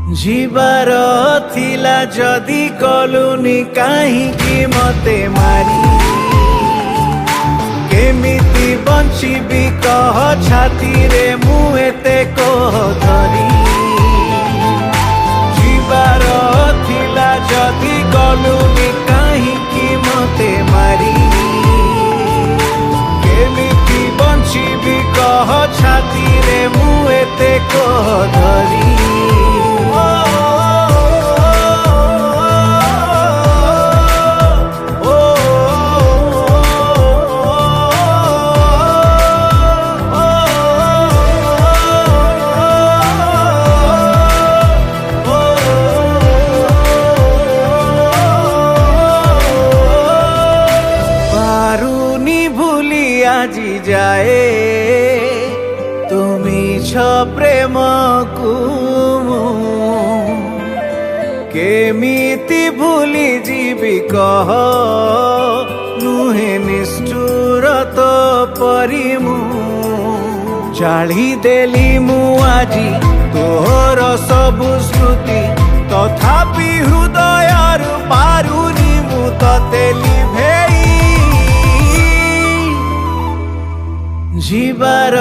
जीवार थिला जदि कलुनी काहींकी मते मारी केमिति बंचिबी कह छाती रे मु एते कोह धरी जीवार थिला जदि कलुनी काहींकी मते मारी केमिति बंचिबी कह छाती रे मु एते कोह धरी আজি যায় তুমি ছ প্রেম কুমু কেমিতি ভুলি যাবি কহ নুহে নিষ্ঠুরত পরিমু জালি দেলি মু আজি তোর সবু স্মৃতি তথাপি হৃদয়র পারুনি মু ততে লিভেই जीवार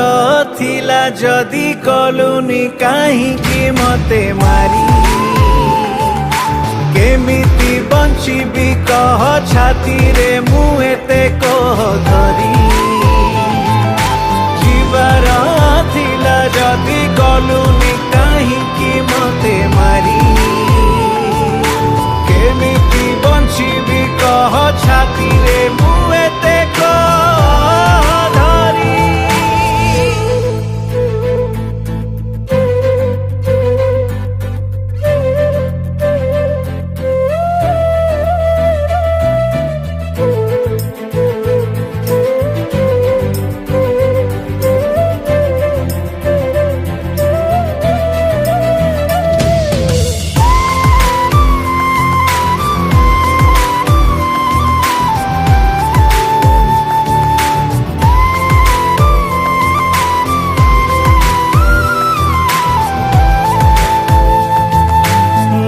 थिला जदि कलुनी काहींकी मते मारी केमिति बंचिबी कह छाती रे मु एते कोह धरी जीवार थिला जदि कलुनी काहींकी मते मारी केमिति बंचिबी कह छाती रे मु एते कोह धरी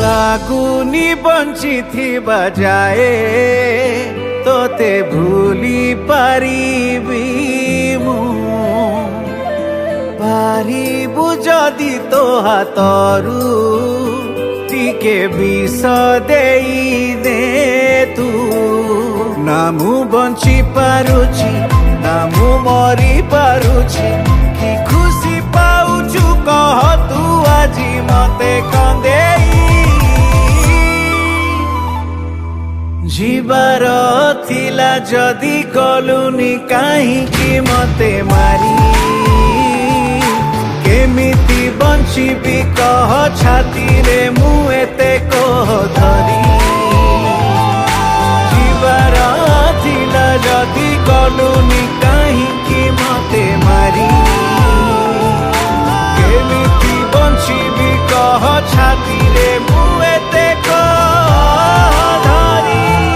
लाଗୁনি বঞ্চিথিবা যায় তোতে ভুলি পারিবি মু পারিবু যদি তো হাতরু টিকে বিষ দেই দে তু না মু বঞ্চি পারুছি না মু মরি পারুছি কি খুশি পাউছু কহ তু আজি মতে কন্দেই जीवार थिला जदि कलुनी काहींकी मते मारी केमिति बंचिबी कह छाती रे मु एते